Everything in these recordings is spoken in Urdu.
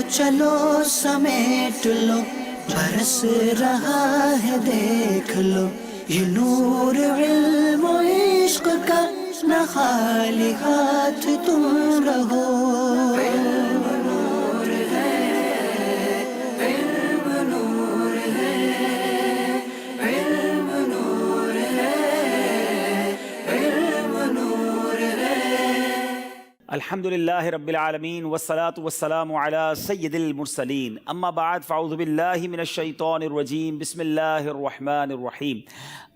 چلو سمیٹ لو، برس رہا ہے دیکھ لو، یہ نور علم و عشق کا، نہ خالی ہاتھ تم رہو۔ علم نور ہے، علم نور ہے، علم نور ہے، علم نور ہے۔ الحمدللہ رب العالمین والصلاة والسلام علی سید المرسلین، اما بعد فاعوذ باللہ من الشیطان الرجیم، بسم اللہ الرحمن الرحیم۔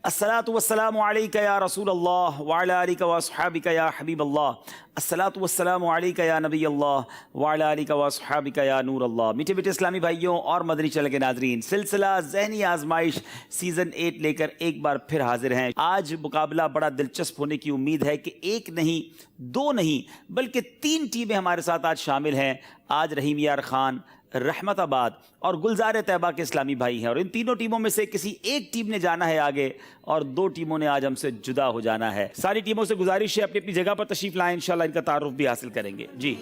الصلاة والسلام علیک یا رسول اللہ وعلی آلک واصحابک یا حبیب اللہ، الصلاة والسلام علیک یا نبی اللہ وعلی آلک واصحابک یا نور اللہ۔ میٹھے میٹھے اسلامی بھائیوں اور مدنی چینل کے ناظرین، سلسلہ ذہنی آزمائش سیزن 8 لے کر ایک بار پھر حاضر ہیں۔ آج مقابلہ بڑا دلچسپ ہونے کی امید ہے کہ ایک نہیں، دو نہیں، بلکہ 3 ٹیمیں ہمارے ساتھ آج شامل ہیں۔ آج رحیم یار خان، رحمت آباد اور گلزار طیبہ کے اسلامی بھائی ہیں، اور ان تینوں ٹیموں میں سے کسی ایک ٹیم نے جانا ہے آگے اور 2 ٹیموں نے آج ہم سے جدا ہو جانا ہے۔ ساری ٹیموں سے گزارش ہے اپنی اپنی جگہ پر تشریف لائیں، انشاءاللہ ان کا تعارف بھی حاصل کریں گے۔ جی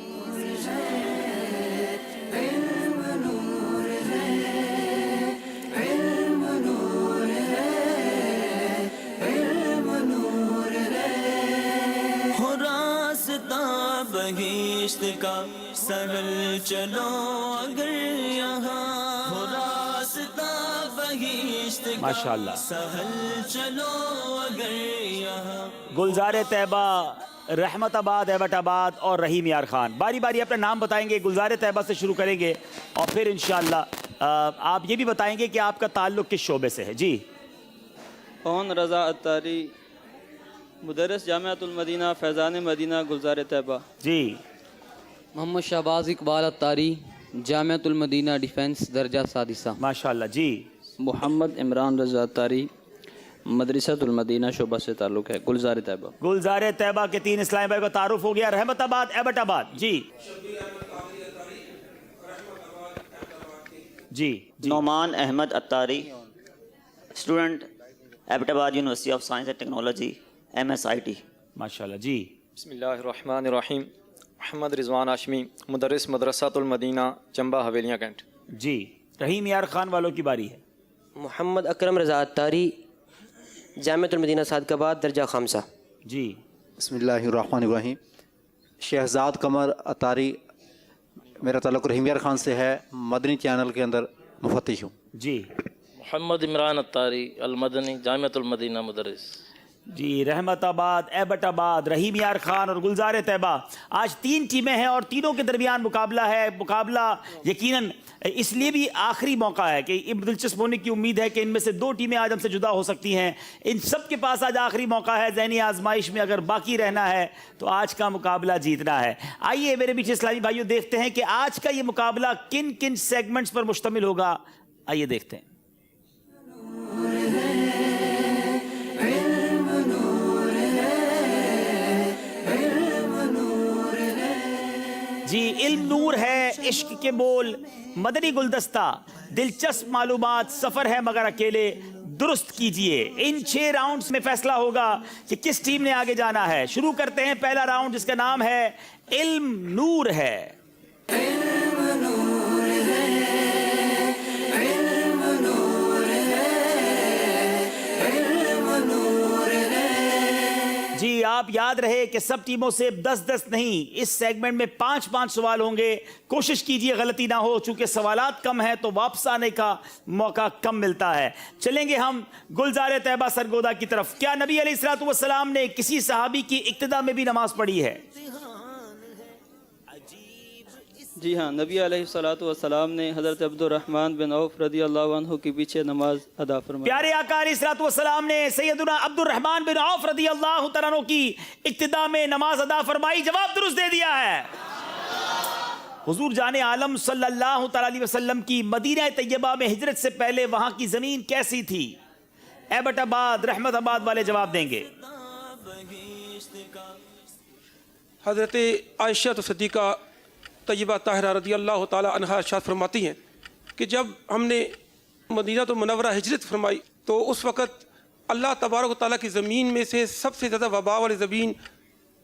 بہشت کا سہل چلو اگر یہاں ہو، راستہ بہشت کا ماشاءاللہ، سہل چلو اگر یہاں۔ گلزار طیبہ، رحمت آباد، ایبٹ آباد اور رحیم یار خان باری باری اپنا نام بتائیں گے۔ گلزار طیبہ سے شروع کریں گے اور پھر انشاءاللہ آپ یہ بھی بتائیں گے کہ آپ کا تعلق کس شعبے سے ہے۔ جی اون رضا اتاری، مدرس جامعۃ المدینہ فیضان مدینہ گلزار طیبہ۔ جی محمد شہباز اقبال اتاری، جامعۃ المدینہ ڈیفنس درجہ سادسہ۔ ماشاءاللہ۔ جی محمد عمران رضا اتاری، مدرسۃ المدینہ شعبہ سے تعلق ہے گلزار طیبہ۔ گلزار طیبہ کے 3 اسلامی بھائی کا تعارف ہو گیا۔ رحمت آباد، ایبٹ آباد۔ جی جی نعمان احمد اتاری، اسٹوڈنٹ ایبٹ آباد university of science and technology, MSIT۔ ماشاءاللہ۔ جی بسم اللہ الرحمن الرحیم، محمد رضوان ہاشمی، مدرس مدرسۃ المدینہ چمبہ حویلیاں کینٹ۔ جی رحیم یار خان والوں کی باری ہے۔ محمد اکرم رضا اتاری، جامعۃ المدینہ صادقآباد درجہ خامسہ۔ جی بسم اللہ الرحمن الرحیم، شہزاد قمر اتاری، میرا تعلق رحیم یار خان سے ہے، مدنی چینل کے اندر مفتش ہوں۔ جی محمد عمران اتاری، المدنی جامعۃ المدینہ مدرس۔ جی رحمت آباد، ایبٹ آباد، رحیم یار خان اور گلزار طیبہ، آج 3 ٹیمیں ہیں اور تینوں کے درمیان مقابلہ ہے۔ مقابلہ یقیناً اس لیے بھی آخری موقع ہے کہ دلچسپ ہونے کی امید ہے کہ ان میں سے 2 ٹیمیں آج ہم سے جدا ہو سکتی ہیں۔ ان سب کے پاس آج آخری موقع ہے ذہنی آزمائش میں، اگر باقی رہنا ہے تو آج کا مقابلہ جیتنا ہے۔ آئیے میرے پیچھے اسلامی بھائیوں دیکھتے ہیں کہ آج کا یہ مقابلہ کن کن سیگمنٹس پر مشتمل ہوگا۔ آئیے دیکھتے ہیں۔ جی علم نور ہے، عشق کے بول، مدنی گلدستہ، دلچسپ معلومات، سفر ہے مگر اکیلے، درست کیجئے۔ ان 6 راؤنڈز میں فیصلہ ہوگا کہ کس ٹیم نے آگے جانا ہے۔ شروع کرتے ہیں پہلا راؤنڈ جس کا نام ہے علم نور ہے۔ علم نور ہے، علم نور ہے، علم نور ہے۔ جی آپ یاد رہے کہ سب ٹیموں سے 10-10 نہیں، اس سیگمنٹ میں 5-5 سوال ہوں گے۔ کوشش کیجئے غلطی نہ ہو، چونکہ سوالات کم ہیں تو واپس آنے کا موقع کم ملتا ہے۔ چلیں گے ہم گلزار طیبہ سرگودا کی طرف۔ کیا نبی علیہ الصلوۃ والسلام نے کسی صحابی کی اقتدا میں بھی نماز پڑھی ہے؟ جی ہاں، نبی علیہ الصلوۃ والسلام نے حضرت عبد الرحمن بن عوف رضی اللہ عنہ کے پیچھے نماز ادا فرمائی۔ پیارے آقا علیہ الصلوۃ والسلام نے سیدنا عبد الرحمن بن عوف رضی اللہ تعالیٰ عنہ کی اقتدا میں نماز ادا فرمائی۔ جواب درست دے دیا ہے۔ حضور جان عالم صلی اللہ تعالیٰ علیہ وسلم کی مدینہ طیبہ میں ہجرت سے پہلے وہاں کی زمین کیسی تھی؟ ایبٹ آباد، رحمت آباد والے جواب دیں گے۔ حضرت عائشہ صدیقہ طیبہ طاہرہ رضی اللہ تعالی عنہا ارشاد فرماتی ہیں کہ جب ہم نے مدینہ منورہ ہجرت فرمائی تو اس وقت اللہ تبارک و تعالیٰ کی زمین میں سے سب سے زیادہ وبا والی زمین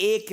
1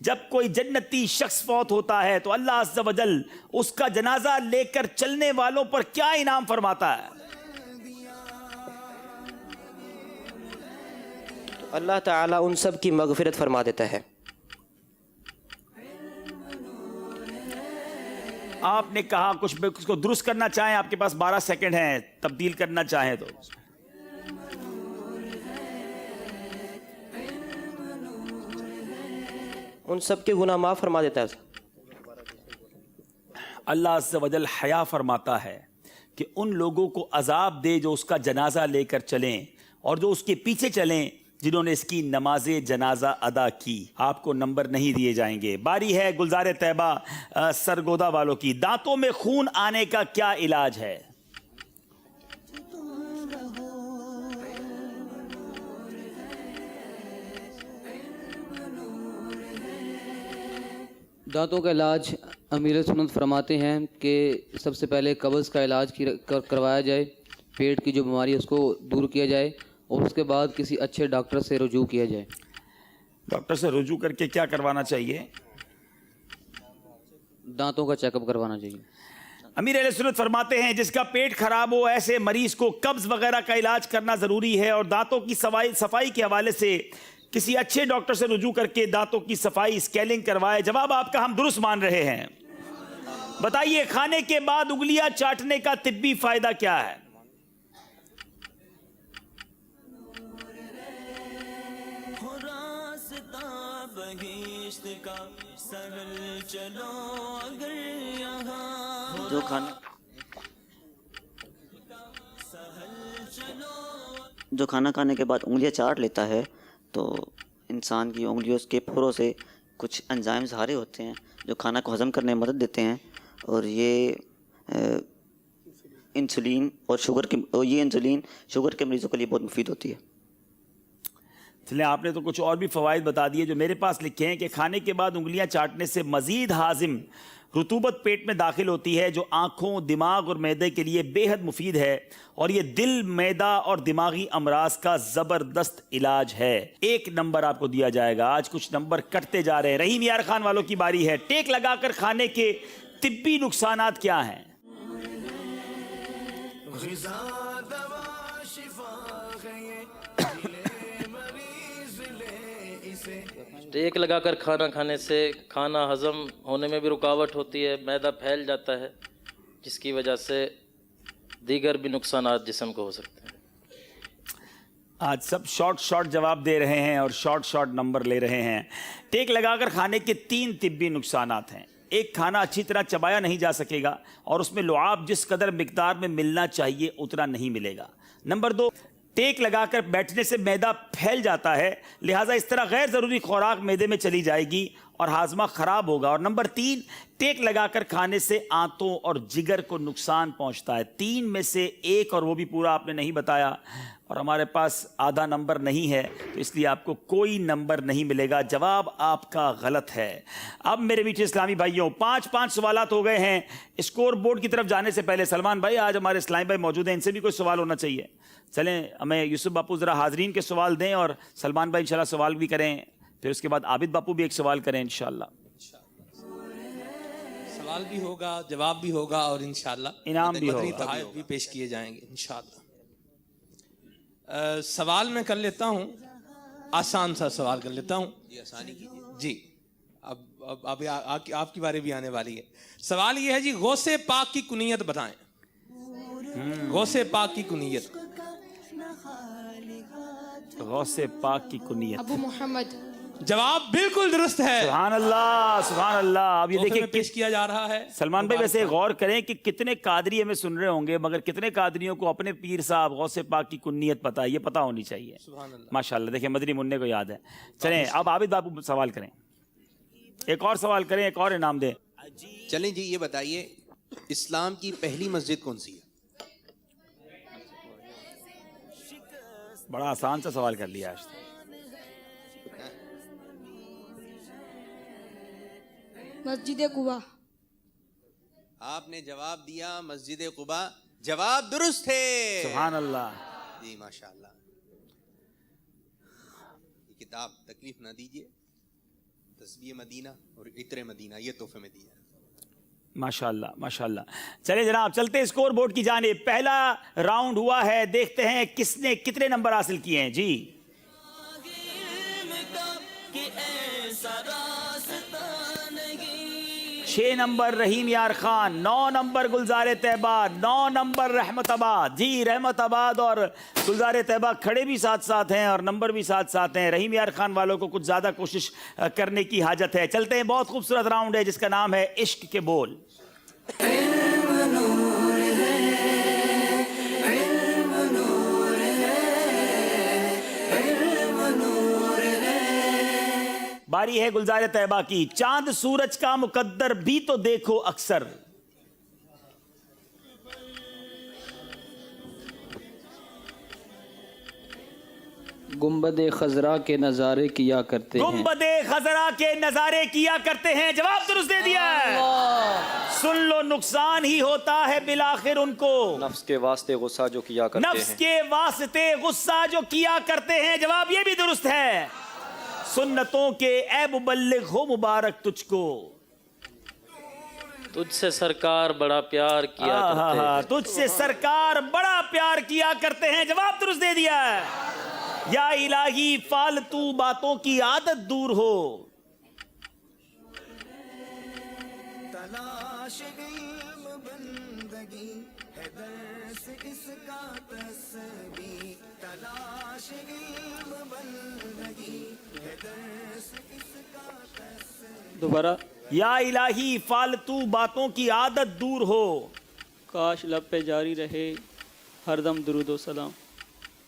جب کوئی جنتی شخص فوت ہوتا ہے تو اللہ عز و جل اس کا جنازہ لے کر چلنے والوں پر کیا انعام فرماتا ہے؟ اللہ تعالیٰ ان سب کی مغفرت فرما دیتا ہے۔ آپ نے کہا کچھ اس کو درست کرنا چاہیں، آپ کے پاس 12 سیکنڈ ہیں، تبدیل کرنا چاہیں تو۔ ان سب کے گناہ معاف فرما دیتا ہے۔ اللہ عز و جل حیا فرماتا ہے کہ ان لوگوں کو عذاب دے جو اس کا جنازہ لے کر چلیں اور جو اس کے پیچھے چلیں جنہوں نے اس کی نماز جنازہ ادا کی۔ آپ کو نمبر نہیں دیے جائیں گے۔ باری ہے گلزار طیبہ سرگودا والوں کی۔ دانتوں میں خون آنے کا کیا علاج ہے؟ دانتوں کا علاج امیر سنت فرماتے ہیں کہ سب سے پہلے قبض کا علاج کروایا جائے، پیٹ کی جو بیماری ہے اس کو دور کیا جائے، اور اس کے بعد کسی اچھے ڈاکٹر سے رجوع کیا جائے۔ ڈاکٹر سے رجوع کر کے کیا کروانا چاہیے؟ دانتوں کا چیک اپ کروانا چاہیے۔ امیر اہل سنت فرماتے ہیں جس کا پیٹ خراب ہو ایسے مریض کو قبض وغیرہ کا علاج کرنا ضروری ہے، اور دانتوں کی صفائی کے حوالے سے کسی اچھے ڈاکٹر سے رجوع کر کے دانتوں کی صفائی اسکیلنگ کروائے۔ جواب آپ کا ہم درست مان رہے ہیں۔ بتائیے کھانے کے بعد انگلیاں چاٹنے کا طبی فائدہ کیا ہے؟ جو کھانا کھانے کے بعد انگلیاں چاٹ لیتا ہے تو انسان کی انگلیوں کے پھروں سے کچھ انزائم ظاہر ہوتے ہیں جو کھانا کو ہضم کرنے میں مدد دیتے ہیں، اور یہ انسولین شوگر کے مریضوں کے لیے بہت مفید ہوتی ہے۔ چلیں آپ نے تو کچھ اور بھی فوائد بتا دیے جو میرے پاس لکھے ہیں کہ کھانے کے بعد انگلیاں چاٹنے سے مزید ہاضم رطوبت پیٹ میں داخل ہوتی ہے جو آنکھوں، دماغ اور معدے کے لیے بے حد مفید ہے، اور یہ دل، معدہ اور دماغی امراض کا زبردست علاج ہے۔ 1 نمبر آپ کو دیا جائے گا۔ آج کچھ نمبر کٹتے جا رہے ہیں۔ رحیم یار خان والوں کی باری ہے۔ ٹیک لگا کر کھانے کے طبی نقصانات کیا ہیں؟ ٹیک لگا کر کھانا کھانے سے کھانا ہضم ہونے میں بھی رکاوٹ ہوتی ہے، معدہ پھیل جاتا ہے، جس کی وجہ سے دیگر بھی نقصانات جسم کو ہو سکتے ہیں۔ آج سب شارٹ جواب دے رہے ہیں اور شارٹ نمبر لے رہے ہیں۔ ٹیک لگا کر کھانے کے 3 طبی نقصانات ہیں۔ ایک، کھانا اچھی طرح چبایا نہیں جا سکے گا اور اس میں لعاب جس قدر مقدار میں ملنا چاہیے اتنا نہیں ملے گا۔ نمبر 2، ٹیک لگا کر بیٹھنے سے معدہ پھیل جاتا ہے، لہٰذا اس طرح غیر ضروری خوراک معدے میں چلی جائے گی اور ہاضمہ خراب ہوگا۔ اور نمبر 3، ٹیک لگا کر کھانے سے آنتوں اور جگر کو نقصان پہنچتا ہے۔ 3 میں سے 1 اور وہ بھی پورا آپ نے نہیں بتایا، اور ہمارے پاس آدھا نمبر نہیں ہے تو اس لیے آپ کو کوئی نمبر نہیں ملے گا۔ جواب آپ کا غلط ہے۔ اب میرے میٹھے اسلامی بھائیوں 5 سوالات ہو گئے ہیں۔ اسکور بورڈ کی طرف جانے سے پہلے سلمان بھائی، آج ہمارے اسلامی بھائی موجود ہیں، ان سے بھی کوئی سوال ہونا چاہیے۔ چلیں ہمیں یوسف باپو ذرا حاضرین کے سوال دیں اور سلمان بھائی انشاءاللہ سوال بھی کریں، پھر اس کے بعد عابد باپو بھی ایک سوال کریں انشاءاللہ۔ سوال بھی ہوگا، جواب بھی ہوگا، اور انشاءاللہ انعام بھی مدنی ہوگا، تحائف بھی پیش کیے جائیں گے انشاءاللہ۔ سوال میں کر لیتا ہوں، آسان سا سوال کر لیتا ہوں جی، آسانی کیجیے جی۔ اب آپ کی باری بھی آنے والی ہے۔ سوال یہ ہے جی، غوث پاک کی کنیت بتائیں۔ غوث پاک کی کنیت۔ غوث پاک کی کنیت ابو محمد۔ جواب بالکل درست ہے۔ سبحان اللہ، سبحان اللہ۔ اب یہ دیکھیں پیش کیا جا رہا ہے۔ سلمان بھائی ویسے غور کریں کہ کتنے قادری ہمیں سن رہے ہوں گے، مگر کتنے قادریوں کو اپنے پیر صاحب غوث پاک کی کنیت پتہ ہے، یہ پتہ ہونی چاہیے۔ ماشاءاللہ، دیکھیں مدنی منع کو یاد ہے۔ چلیں اب عابد باپو سوال کریں، ایک اور سوال کریں، ایک اور انعام دیں۔ چلیں جی، یہ بتائیے اسلام کی پہلی مسجد کون سی ہے؟ بڑا آسان سا سوال کر لیا آج۔ مسجد قباء۔ آپ نے جواب دیا مسجد قباء، جواب درست ہے۔ سبحان اللہ جی ماشاءاللہ۔ یہ کتاب تکلیف نہ دیجیے، تسبیح مدینہ اور عطر مدینہ، یہ تحفے میں دیا ہے۔ ماشاءاللہ ماشاءاللہ۔ چلیں جناب چلتے ہیں اسکور بورڈ کی جانب۔ پہلا راؤنڈ ہوا ہے، دیکھتے ہیں کس نے کتنے نمبر حاصل کیے ہیں جی۔ 6 نمبر رحیم یار خان، 9 نمبر گلزار طیبہ، 9 نمبر رحمت آباد۔ جی رحمت آباد اور گلزار طیبہ کھڑے بھی ساتھ ساتھ ہیں اور نمبر بھی ساتھ ساتھ ہیں۔ رحیم یار خان والوں کو کچھ زیادہ کوشش کرنے کی حاجت ہے۔ چلتے ہیں، بہت خوبصورت راؤنڈ ہے جس کا نام ہے عشق کے بول۔ باری ہے گلزار طیبہ کی۔ چاند سورج کا مقدر بھی تو دیکھو اکثر، گنبد خضرا کے نظارے کیا کرتے ہیں، گنبد خضرا کے نظارے کیا کرتے ہیں۔ جواب درست دے دیا ہے۔ سن لو نقصان ہی ہوتا ہے بالآخر ان کو، نفس کے واسطے غصہ جو کیا کرتے ہیں، نفس کے واسطے غصہ جو کیا کرتے ہیں۔ جواب یہ بھی درست ہے۔ سنتوں کے اے مبلغ ہو مبارک تجھ کو، تجھ سے سرکار بڑا پیار کیا کرتے ہیں، تجھ سے سرکار بڑا پیار کیا کرتے ہیں۔ جواب درست دے دیا ہے۔ یا الہی فالتو باتوں کی عادت دور ہو، تلاش علم بندگی ہے درس اس کا تسبیح، تلاش علم بندگی ہے درس اس کا تسبیح۔ دوبارہ، یا الہی فالتو باتوں کی عادت دور ہو، کاش لب پہ جاری رہے ہر دم درود و سلام،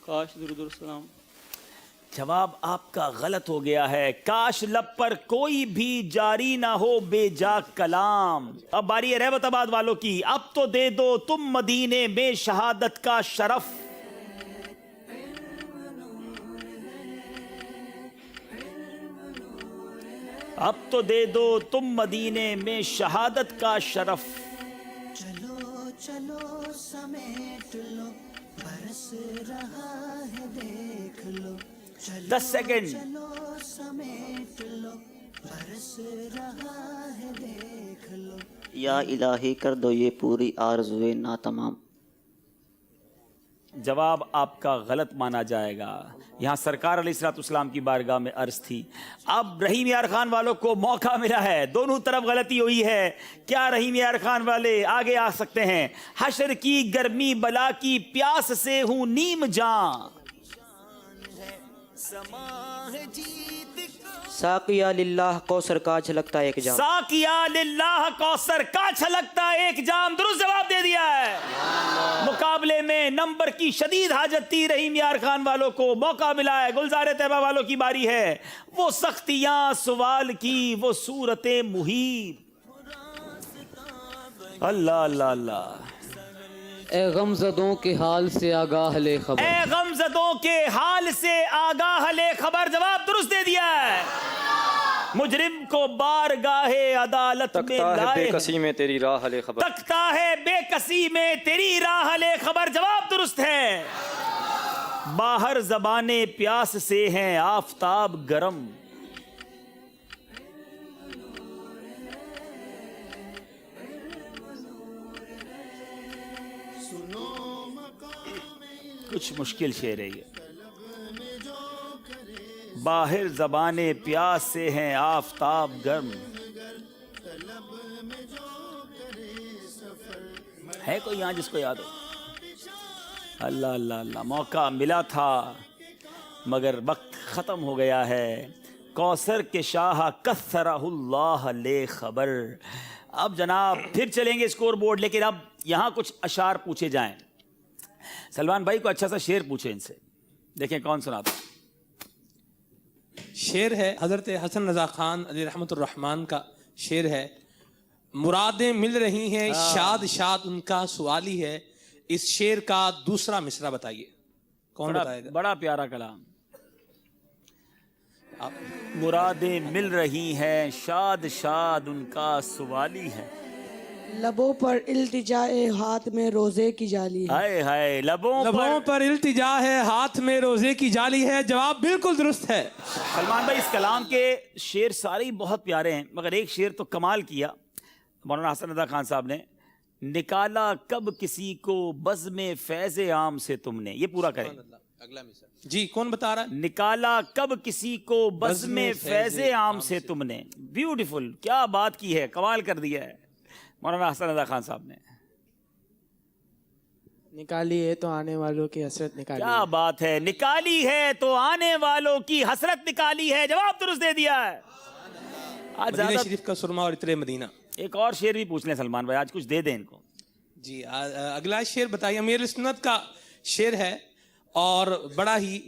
کاش درود و سلام۔ جواب آپ کا غلط ہو گیا ہے۔ کاش لب پر کوئی بھی جاری نہ ہو بے جا کلام۔ اب باری ہے رحمت آباد والوں کی۔ اب تو دے دو تم مدینے میں شہادت کا شرف، اب تو دے دو تم مدینے میں شہادت کا شرف۔ چلو چلو سمیٹ لو، برس رہا ہے دیکھ لو، 10 سیکنڈ۔ چلو سمیٹ لو، برس رہا ہے دیکھ لو۔ یا الہی کر دو یہ پوری آرزوئے ناتمام۔ جواب آپ کا غلط مانا جائے گا۔ یہاں سرکار علیہ الصلوۃ والسلام کی بارگاہ میں عرض تھی۔ اب رحیم یار خان والوں کو موقع ملا ہے، دونوں طرف غلطی ہوئی ہے۔ کیا رحیم یار خان والے آگے آ سکتے ہیں؟ حشر کی گرمی بلا کی پیاس سے ہوں نیم جاں، ساقیہ للہ کوثر کا چھلکتا ایک جام، ساقیہ للہ کوثر کا چھلکتا ایک جام۔ درست جواب دے دیا ہے۔ مقابلے میں نمبر کی شدید حاجت تھی رحیم یار خان والوں کو، موقع ملا ہے۔ گلزار طیبہ والوں کی باری ہے۔ وہ سختیاں سوال کی وہ صورت محیط۔ اللہ اللہ اللہ۔ اے غمزدوں کے حال سے آگاہ لے خبر، اے غمزدوں کے حال سے آگاہ لے خبر۔ جواب درست دے دیا ہے۔ مجرم کو بارگاہ عدالت میں تکتا ہے لائے، بے کسی میں تیری راہ لے خبر، تکتا ہے بے کسی میں تیری راہ لے خبر۔ جواب درست ہے۔ باہر زبانیں پیاس سے ہیں آفتاب گرم، کچھ مشکل شعر ہے یہ۔ باہر زبانیں پیاس سے ہیں آفتاب گرم، ہے کوئی یہاں جس کو یاد ہو؟ اللہ اللہ اللہ۔ موقع ملا تھا مگر وقت ختم ہو گیا ہے۔ کوثر کے شاہ کثرہ اللہ لے خبر۔ اب جناب پھر چلیں گے اسکور بورڈ، لیکن اب یہاں کچھ اشعار پوچھے جائیں۔ سلمان بھائی کو اچھا سا شعر پوچھیں ان سے، دیکھیں کون سناتا۔ شعر ہے حضرت حسن رضا خان علیہ رحمۃ الرحمن کا شعر ہے۔ مرادیں مل رہی ہیں شاد شاد ان کا سوال ہی ہے۔ اس شعر کا دوسرا مصرع بتائیے، کون بتائے گا؟ بڑا پیارا کلام۔ مرادیں مل رہی ہیں شاد شاد ان کا سوالی ہے، لبوں پر التجا ہے ہاتھ میں روزے کی جالی ہے. ہائے ہائے لبوں پر التجا ہے ہاتھ میں روزے کی جالی ہے. جواب بالکل درست ہے. سلمان بھائی اس کلام کے شعر سارے ہی بہت پیارے ہیں، مگر ایک شعر تو کمال کیا مولانا حسن رضا خان صاحب نے. نکالا کب کسی کو بزم فیض عام سے تم نے. یہ پورا کریں. اگلا مثال جی کون بتا رہا ہے؟ نکالا کب کسی کو بزم فیض عام سے تم نے. بیوٹیفل، کیا بات کی ہے، کمال کر دیا ہے مولانا حسن رضا خان صاحب نے. نکالی ہے تو آنے والوں کی حسرت نکالی. کیا بات ہے، نکالی ہے تو آنے والوں کی حسرت نکالی ہے. جواب درست دے دیا ہے. آج مدینہ زیادہ شریف کا سرما اور عطر مدینہ. ایک اور شعر بھی پوچھ لیں سلمان بھائی، آج کچھ دے دیں ان کو. جی اگلا شعر بتائیے. امیر سنت کا شعر ہے اور بڑا ہی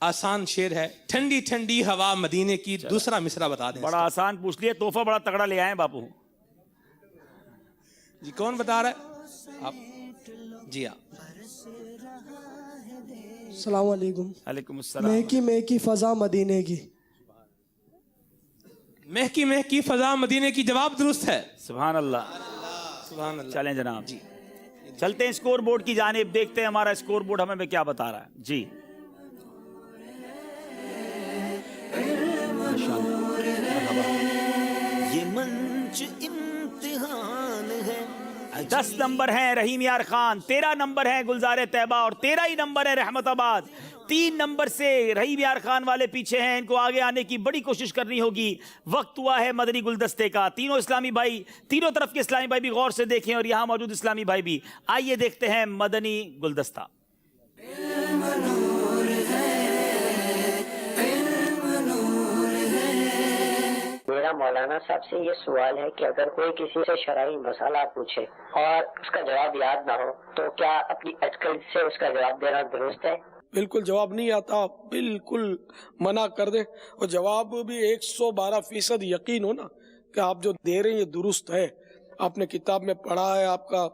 آسان شعر ہے. ٹھنڈی ٹھنڈی ہوا مدینے کی. دوسرا مصرع بتا دیں. بڑا آسان پوچھ لیے، تحفہ بڑا تگڑا لے آئے باپو. جی کون بتا رہا ہے؟ آپ. جی آپ. السلام علیکم. علیکم السلام. مہکی مہکی فضا مدینے کی. مہکی مہکی فضا مدینے کی. جواب درست ہے. سبحان اللہ. سبحان اللہ. چلیں جناب جی چلتے ہیں اسکور بورڈ کی جانب، دیکھتے ہیں ہمارا اسکور بورڈ ہمیں کیا بتا رہا ہے. جی یہ منچ امتحان ہے. 10 نمبر ہیں رحیم یار خان، 13 نمبر ہیں گلزار طیبہ اور 13 ہی نمبر ہے رحمت آباد. 3 نمبر سے رحیم یار خان والے پیچھے ہیں، ان کو آگے آنے کی بڑی کوشش کرنی ہوگی. وقت ہوا ہے مدنی گلدستے کا. تینوں اسلامی بھائی، تینوں طرف کے اسلامی بھائی بھی غور سے دیکھیں اور یہاں موجود اسلامی بھائی بھی. آئیے دیکھتے ہیں مدنی گلدستہ. میرا مولانا صاحب سے یہ سوال ہے کہ اگر کوئی کسی سے شرعی مسئلہ پوچھے اور اس کا جواب یاد نہ ہو تو کیا اپنی اٹکل سے اس کا جواب دینا درست ہے؟ بالکل جواب نہیں آتا بالکل منع کر دیں، اور جواب بھی 112% یقین ہو نا کہ آپ جو دے رہے ہیں یہ درست ہے، آپ نے کتاب میں پڑھا ہے، آپ کا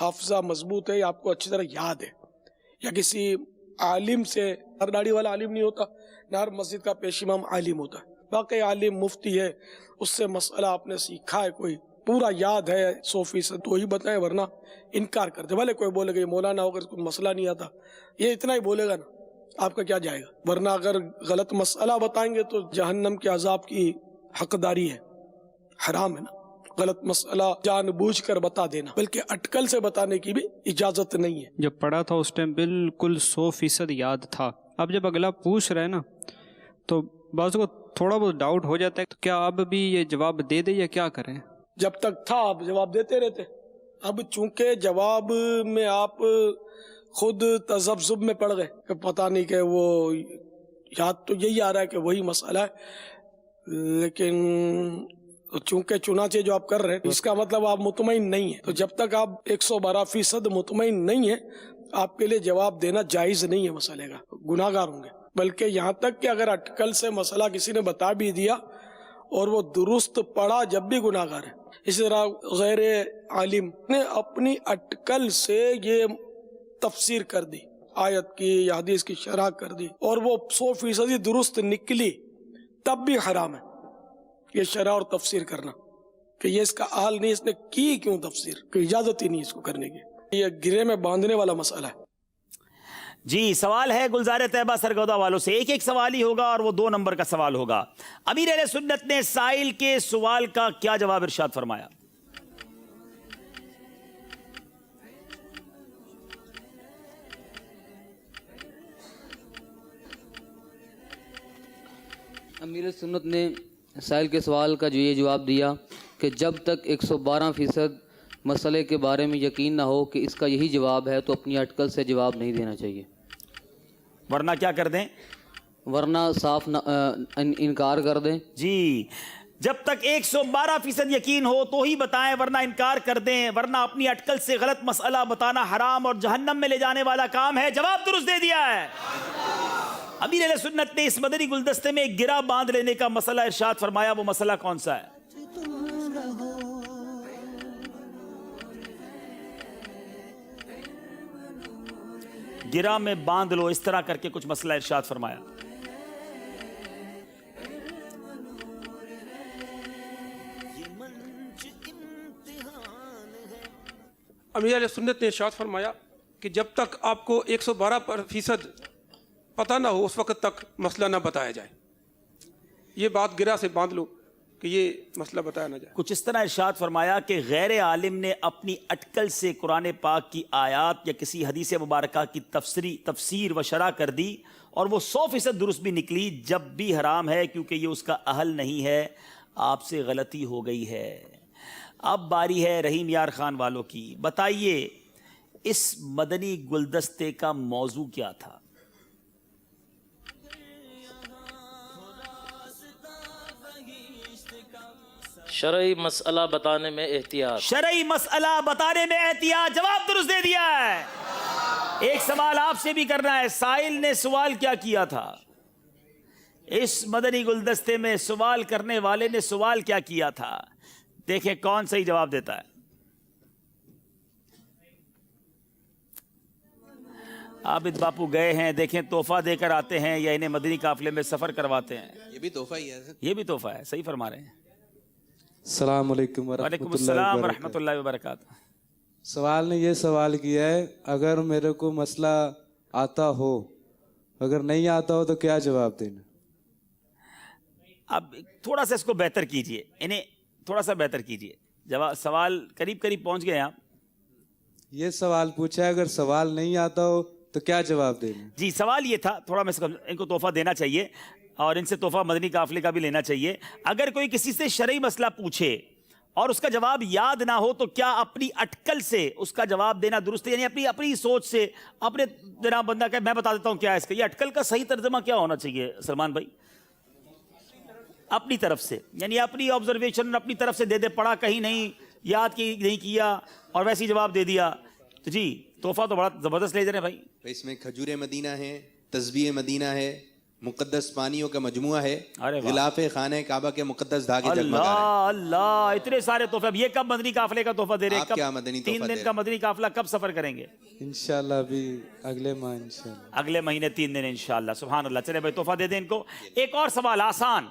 حافظہ مضبوط ہے، آپ کو اچھی طرح یاد ہے. یا کسی عالم سے، ہر داڑھی والا عالم نہیں ہوتا، نہ ہر مسجد کا پیش امام عالم ہوتا ہے. باقی عالم مفتی ہے، اس سے مسئلہ آپ نے سیکھا ہے، کوئی پورا یاد ہے 100%، تو ہی بتائیں، ورنہ انکار کرتے. بھلے کوئی بولے گا یہ مولانا ہوگا اس کو مسئلہ نہیں آتا، یہ اتنا ہی بولے گا نا، آپ کا کیا جائے گا. ورنہ اگر غلط مسئلہ بتائیں گے تو جہنم کے عذاب کی حقداری ہے، حرام ہے نا. غلط مسئلہ جان بوجھ کر بتا دینا، بلکہ اٹکل سے بتانے کی بھی اجازت نہیں ہے. جب پڑھا تھا اس ٹائم بالکل 100% یاد تھا. اب جب اگلا پوچھ رہے نا تو بعض کو تھوڑا بہت ڈاؤٹ ہو جاتا ہے، تو کیا اب بھی یہ جواب دے دے یا کیا کریں؟ جب تک تھا آپ جواب دیتے رہتے. اب چونکہ جواب میں آپ خود تذبذب میں پڑ گئے کہ پتہ نہیں کہ وہ یاد تو یہی آ رہا ہے کہ وہی مسئلہ ہے، لیکن چونکہ چنانچہ جو آپ کر رہے ہیں اس کا مطلب آپ مطمئن نہیں ہیں. تو جب تک آپ 112% مطمئن نہیں ہیں آپ کے لیے جواب دینا جائز نہیں ہے مسئلے کا، گناہ گار ہوں گے. بلکہ یہاں تک کہ اگر اٹکل سے مسئلہ کسی نے بتا بھی دیا اور وہ درست پڑا جب بھی گناہ گار ہے. اسی طرح غیر عالم نے اپنی اٹکل سے یہ تفسیر کر دی، آیت کی یا حدیث کی شرح کر دی، اور وہ 100% درست نکلی، تب بھی حرام ہے یہ شرح اور تفسیر کرنا، کہ یہ اس کا حال نہیں، اس نے کی کیوں تفسیر، کہ اجازت ہی نہیں اس کو کرنے کی. یہ گرے میں باندھنے والا مسئلہ ہے. جی سوال ہے گلزار طیبہ سرگودا والوں سے. ایک سوال ہی ہوگا اور وہ 2 نمبر کا سوال ہوگا. امیر اہل سنت نے سائل کے سوال کا کیا جواب ارشاد فرمایا؟ امیر سنت نے سائل کے سوال کا جو یہ جواب دیا کہ جب تک 112% مسئلے کے بارے میں یقین نہ ہو کہ اس کا یہی جواب ہے تو اپنی اٹکل سے جواب نہیں دینا چاہیے. ورنہ کیا کر دیں؟ ورنہ صاف انکار کر دیں. جی جب تک 112% یقین ہو تو ہی بتائیں، ورنہ انکار کر دیں، ورنہ اپنی اٹکل سے غلط مسئلہ بتانا حرام اور جہنم میں لے جانے والا کام ہے. جواب درست دے دیا ہے. امیر اہل سنت نے اس مدنی گلدستے میں ایک گرہ باندھ لینے کا مسئلہ ارشاد فرمایا. وہ مسئلہ کون سا ہے؟ گرہ میں باندھ لو، اس طرح کر کے کچھ مسئلہ ارشاد فرمایا. امیر علیہ سنت نے ارشاد فرمایا کہ جب تک آپ کو 112% پتہ نہ ہو اس وقت تک مسئلہ نہ بتایا جائے. یہ بات گرہ سے باندھ لو کہ یہ مسئلہ بتایا نہ جائے. کچھ اس طرح ارشاد فرمایا کہ غیر عالم نے اپنی اٹکل سے قرآن پاک کی آیات یا کسی حدیث مبارکہ کی تفسیر و شرح کر دی اور وہ 100% درست بھی نکلی، جب بھی حرام ہے کیونکہ یہ اس کا اہل نہیں ہے، آپ سے غلطی ہو گئی ہے. اب باری ہے رحیم یار خان والوں کی. بتائیے اس مدنی گلدستے کا موضوع کیا تھا؟ شرعی مسئلہ بتانے میں احتیاط. شرعی مسئلہ بتانے میں احتیاط. جواب درست دے دیا ہے. ایک سوال آپ سے بھی کرنا ہے. سائل نے سوال کیا کیا تھا؟ اس مدنی گلدستے میں سوال کرنے والے نے سوال کیا کیا تھا؟ دیکھیں کون صحیح جواب دیتا ہے. عابد باپو گئے ہیں، دیکھیں تحفہ دے کر آتے ہیں یا انہیں مدنی قافلے میں سفر کرواتے ہیں. یہ بھی تحفہ ہی ہے. یہ بھی تحفہ ہے. صحیح فرما رہے ہیں. السلام علیکم وعلیکم السلام ورحمۃ اللہ وبرکاتہ. سوال نے یہ سوال کیا ہے اگر میرے کو مسئلہ آتا ہو، اگر نہیں آتا ہو تو کیا جواب دینا؟ اب تھوڑا سا اس کو بہتر کیجئے، انہیں تھوڑا سا بہتر کیجئے. سوال قریب پہنچ گئے آپ. یہ سوال پوچھا ہے اگر سوال نہیں آتا ہو تو کیا جواب دینا؟ جی سوال یہ تھا، تھوڑا میں ان کو تحفہ دینا چاہیے اور ان سے تحفہ مدنی قافلے کا بھی لینا چاہیے. اگر کوئی کسی سے شرعی مسئلہ پوچھے اور اس کا جواب یاد نہ ہو تو کیا اپنی اٹکل سے اس کا جواب دینا درست ہے؟ یعنی اپنی سوچ سے اپنے جناب بندہ کہ میں بتا دیتا ہوں کیا ہے اس کا. یہ اٹکل کا صحیح ترجمہ کیا ہونا چاہیے سلمان بھائی؟ اپنی طرف سے، یعنی اپنی آبزرویشن اپنی طرف سے دے دے. پڑھا کہیں نہیں، یاد کی نہیں کیا اور ویسے ہی جواب دے دیا. تو جی تحفہ تو بڑا زبردست لے جا رہے ہیں بھائی. اس میں کھجور مدینہ ہے، تسبیح مدینہ ہے، مقدس پانیوں کا مجموعہ ہے، غلاف خانہ کعبہ کے مقدس دھاگے جگمگا رہے ہیں. اللہ اتنے سارے تحفے. اب یہ کب مدنی قافلے کا تحفہ دے رہے ہیں؟ آپ کیا مدنی تحفہ 3 دن کا مدنی قافلہ کب سفر کریں گے؟ انشاءاللہ ابھی اگلے ماہ انشاءاللہ. اگلے مہینے 3 دن انشاءاللہ. سبحان اللہ. چلے بھائی تحفہ دے دیں ان کو. ایک اور سوال آسان.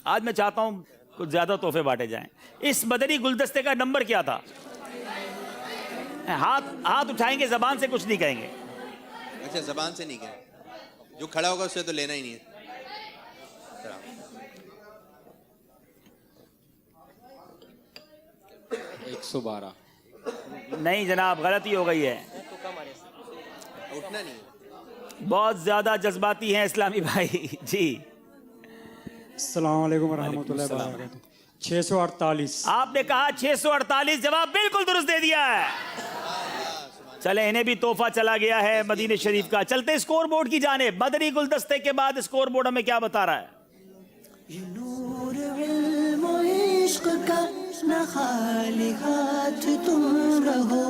آج میں چاہتا ہوں کچھ زیادہ تحفے بانٹے جائیں. اس مدنی گلدستے کا نمبر کیا تھا؟ ہاتھ اٹھائیں گے، زبان سے کچھ نہیں کہیں گے. اچھا زبان سے نہیں کہیں، جو کھڑا ہوگا اسے تو لینا ہی نہیں ہے. 112. نہیں جناب غلطی ہو گئی ہے. اٹھنا نہیں. بہت زیادہ جذباتی ہیں اسلامی بھائی. جی السلام علیکم ورحمۃ اللہ وبرکاتہ. 648. آپ نے کہا 648. جواب بالکل درست دے دیا ہے. چلے انہیں بھی تحفہ چلا گیا ہے مدینہ شریف کا. چلتے اسکور بورڈ کی جانب. مدنی گلدستے کے بعد اسکور بورڈ ہمیں کیا بتا رہا ہے؟ نور علم و عشق کا نہ خالی ہاتھ تم رہو.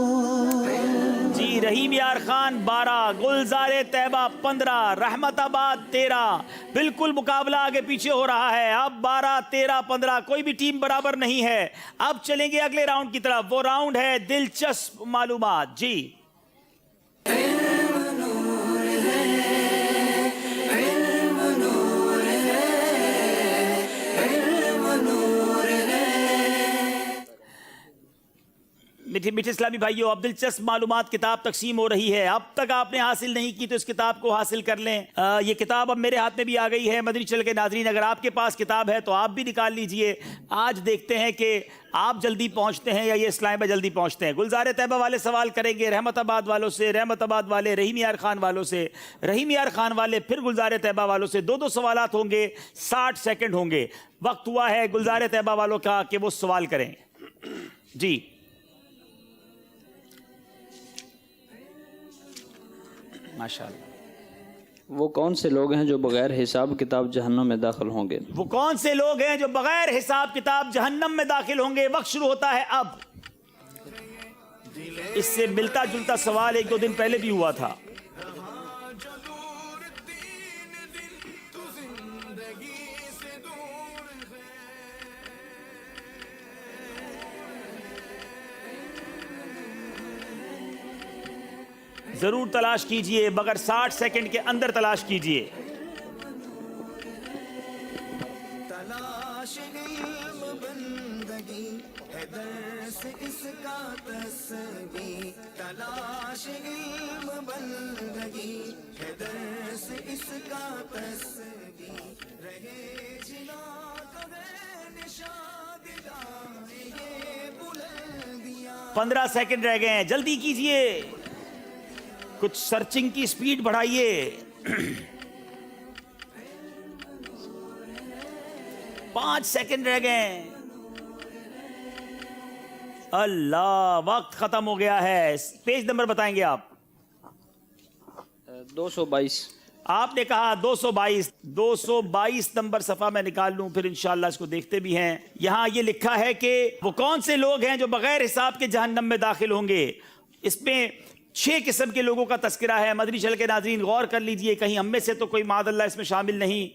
جی رحیم یار خان 12، گلزار طیبہ 15، رحمت آباد 13. بالکل مقابلہ آگے پیچھے ہو رہا ہے. اب 12، 13، 15 کوئی بھی ٹیم برابر نہیں ہے. اب چلیں گے اگلے راؤنڈ کی طرف. وہ راؤنڈ ہے دلچسپ معلومات. جی میٹھے اسلامی بھائیوں، اب دلچسپ معلومات کتاب تقسیم ہو رہی ہے. اب تک آپ نے حاصل نہیں کی تو اس کتاب کو حاصل کر لیں. یہ کتاب اب میرے ہاتھ میں بھی آ گئی ہے. مدنی چینل کے ناظرین اگر آپ کے پاس کتاب ہے تو آپ بھی نکال لیجئے. آج دیکھتے ہیں کہ آپ جلدی پہنچتے ہیں یا یہ اسلام میں جلدی پہنچتے ہیں. گلزار طیبہ والے سوال کریں گے رحمت آباد والوں سے، رحمت آباد والے رحیم یار خان والوں سے، رحیم یار خان والے پھر گلزار طیبہ والوں سے. 2 سوالات ہوں گے، 60 سیکنڈ ہوں گے. وقت ہوا ہے گلزار طیبہ والوں کا کہ وہ سوال کریں. جی ماشاءاللہ. وہ کون سے لوگ ہیں جو بغیر حساب کتاب جہنم میں داخل ہوں گے؟ وہ کون سے لوگ ہیں جو بغیر حساب کتاب جہنم میں داخل ہوں گے؟ وقت شروع ہوتا ہے اب. اس سے ملتا جلتا سوال 1-2 دن پہلے بھی ہوا تھا. ضرور تلاش کیجئے، مگر 60 سیکنڈ کے اندر تلاش کیجئے. تلاش علم بندگی ہے درس اس کا تسبیح تلاش علم بندگی ہے درس اس کا تسبیح رہے جنا کبھی نشان دلائے یہ بلندیاں 15 سیکنڈ رہ گئے ہیں، جلدی کیجئے، کچھ سرچنگ کی سپیڈ بڑھائیے. 5 سیکنڈ رہ گئے. اللہ، وقت ختم ہو گیا ہے. پیج نمبر بتائیں گے آپ؟ 222. آپ نے کہا 222. 222 نمبر صفحہ میں نکال لوں، پھر انشاءاللہ اس کو دیکھتے بھی ہیں. یہاں یہ لکھا ہے کہ وہ کون سے لوگ ہیں جو بغیر حساب کے جہنم میں داخل ہوں گے. اس میں 6 قسم کے لوگوں کا تذکرہ ہے. مدنی چینل کے ناظرین غور کر لیجئے، کہیں ہم میں سے تو کوئی معاذ اللہ اس میں شامل نہیں.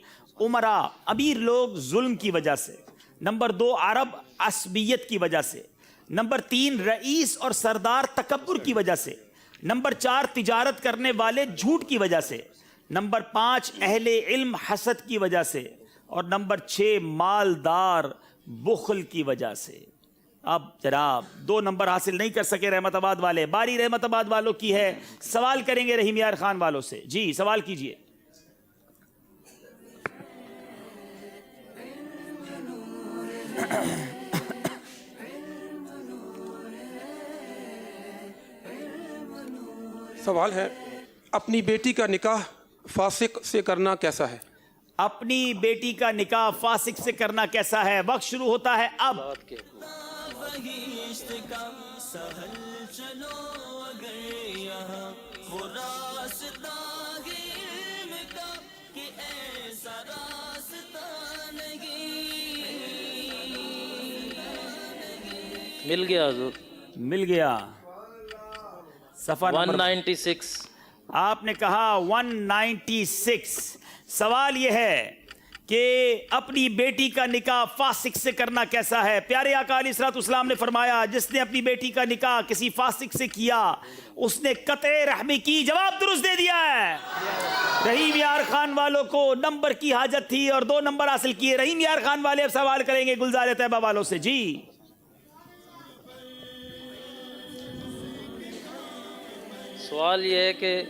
عمرا، امیر لوگ ظلم کی وجہ سے. نمبر 2 عرب عصبیت کی وجہ سے. نمبر 3 رئیس اور سردار تکبر کی وجہ سے. نمبر 4 تجارت کرنے والے جھوٹ کی وجہ سے. نمبر 5 اہل علم حسد کی وجہ سے. اور نمبر 6 مالدار بخل کی وجہ سے. اب جناب 2 نمبر حاصل نہیں کر سکے رحمت آباد والے. باری رحمت آباد والوں کی ہے. سوال کریں گے رحیم یار خان والوں سے. جی سوال کیجئے. سوال ہے، اپنی بیٹی کا نکاح فاسق سے کرنا کیسا ہے؟ اپنی بیٹی کا نکاح فاسق سے کرنا کیسا ہے؟ وقت شروع ہوتا ہے اب. مل گیا حضور، مل گیا. صفحہ 196. آپ نے کہا 196. سوال یہ ہے کہ اپنی بیٹی کا نکاح فاسق سے کرنا کیسا ہے؟ پیارے آقا علیہ الصلوۃ والسلام نے فرمایا جس نے اپنی بیٹی کا نکاح کسی فاسق سے کیا اس نے قطع رحمی کی. جواب درست دے دیا ہے. رحیم یار خان والوں کو نمبر کی حاجت تھی اور 2 نمبر حاصل کیے. رحیم یار خان والے اب سوال کریں گے گلزار طیبہ والوں سے. جی سوال یہ ہے کہ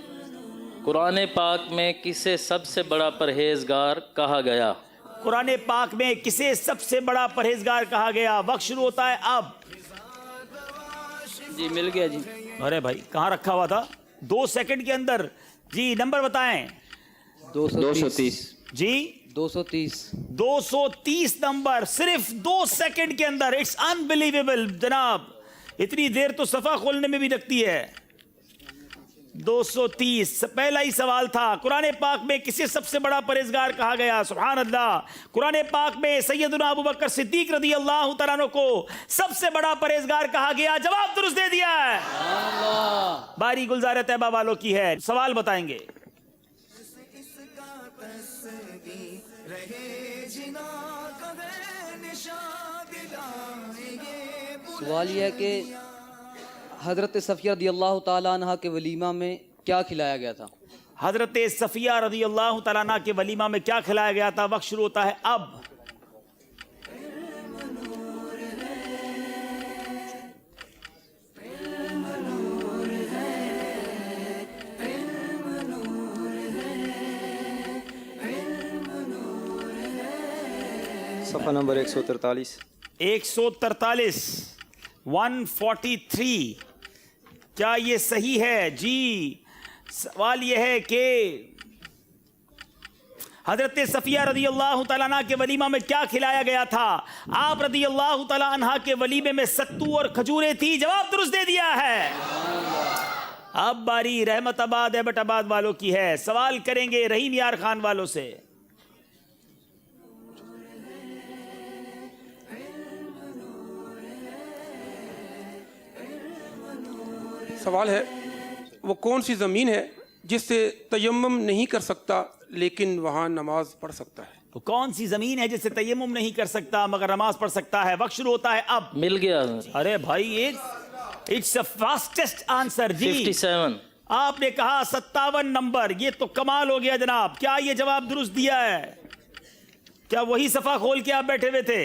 قرآن پاک میں کسے سب سے بڑا پرہیزگار کہا گیا؟ قرآن پاک میں کسے سب سے بڑا پرہیزگار کہا گیا؟ وقت شروع ہوتا ہے اب. جی مل گیا جی. ارے بھائی کہاں رکھا ہوا تھا؟ 2 سیکنڈ کے اندر. جی نمبر بتائیں. 230. جی 230. 230 نمبر صرف 2 سیکنڈ کے اندر. اٹس انبلیویبل جناب، اتنی دیر تو صفحہ کھولنے میں بھی لگتی ہے. 230 پہلا ہی سوال تھا. قرآن پاک میں کسے سب سے بڑا پرہیزگار کہا گیا؟ سبحان اللہ. قرآن پاک میں سیدنا ابو بکر صدیق رضی اللہ تعالیٰ عنہ کو سب سے بڑا پرہیزگار کہا گیا. جواب درست دے دیا ہے. باری گلزار طیبہ والوں کی ہے. سوال بتائیں گے. سوال یہ ہے کہ حضرت صفیہ رضی اللہ تعالیٰ عنہ کے ولیمہ میں کیا کھلایا گیا تھا؟ حضرت صفیہ رضی اللہ تعالیٰ عنہ کے ولیمہ میں کیا کھلایا گیا تھا؟ وقت شروع ہوتا ہے اب. صفحہ نمبر 143. 143. 143. کیا یہ صحیح ہے؟ جی سوال یہ ہے کہ حضرت صفیہ رضی اللہ تعالیٰ عنہ کے ولیمہ میں کیا کھلایا گیا تھا؟ آپ رضی اللہ تعالیٰ عنہ کے ولیمے میں ستو اور کھجوریں تھی. جواب درست دے دیا ہے. اب باری رحمت آباد ایبٹ آباد والوں کی ہے. سوال کریں گے رحیم یار خان والوں سے. سوال ہے، وہ کون سی زمین ہے جس سے تیمم نہیں کر سکتا لیکن وہاں نماز پڑھ سکتا ہے؟ تو کون سی زمین ہے جس سے تیمم نہیں کر سکتا مگر نماز پڑھ سکتا ہے؟ وقت شروع ہوتا ہے اب. مل گیا. ارے بھائی اٹس اے فاسٹسٹ آنسر. جی 57. آپ نے کہا 57 نمبر. یہ تو کمال ہو گیا جناب. کیا یہ جواب درست دیا ہے؟ کیا وہی صفحہ کھول کے آپ بیٹھے ہوئے تھے؟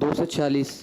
246।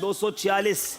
246,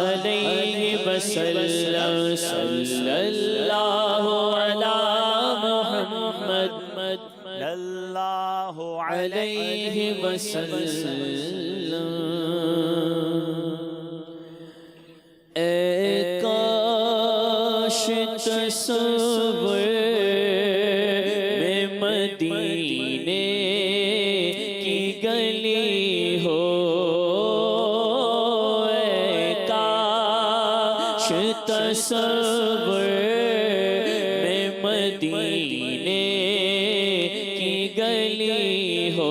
علیہ وسلم صلی اللہ علی محمد اللہ علیہ وسلم اے کاش تصور میں مدینے کی گلی ہو اے کاش تصور میں مدینے کی گلی ہو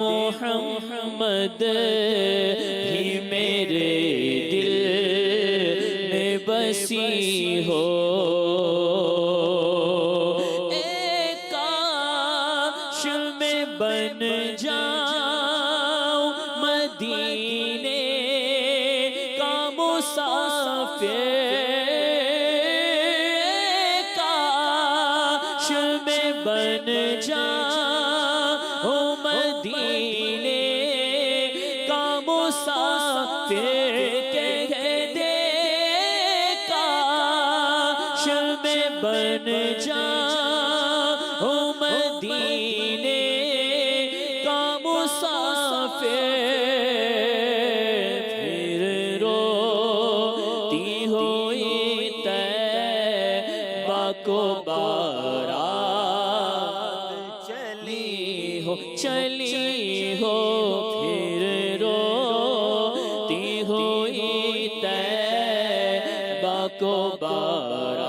محمد بھی میرے دل میں بسی ہو اے کاش میں بن جاؤں مدینے کا مسافر کاش میں بن جاؤں مدینے کا مسافر کہہ دے کاش میں بن جاؤں مدینے کا مسافر پھر روتی ہوئی طیبہ کو بارات چلی ہو پھر روتی ہوئی طیبہ کو بارات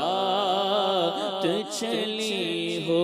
چلی ہو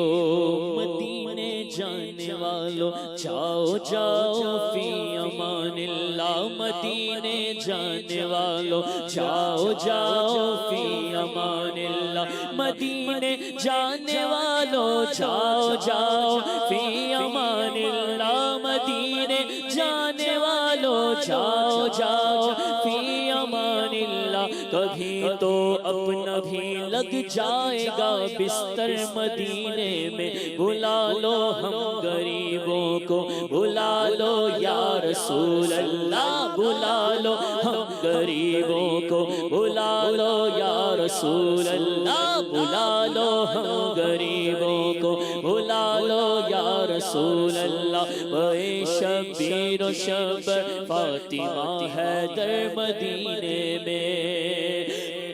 مدینے جانے والوں جاؤ جاؤ فی امان اللہ مدینے جانے والوں جاؤ جاؤ فی امان اللہ مدینے جانے والوں جاؤ جاؤ فی امان اللہ مدینے جانے والوں جاؤ جاؤ فی امان اللہ کبھی تو اپنا بھی لگ جائے گا بستر مدینے میں بلا لو ہم غریبوں کو بلا لو یا رسول اللہ بلا لو ہم غریبوں کو بلا لو یا رسول اللہ بلا لو ہم غریبوں کو بلا لو یا رسول اللہ اے شبیر و شبر فاطمہ حیدر مدینے میں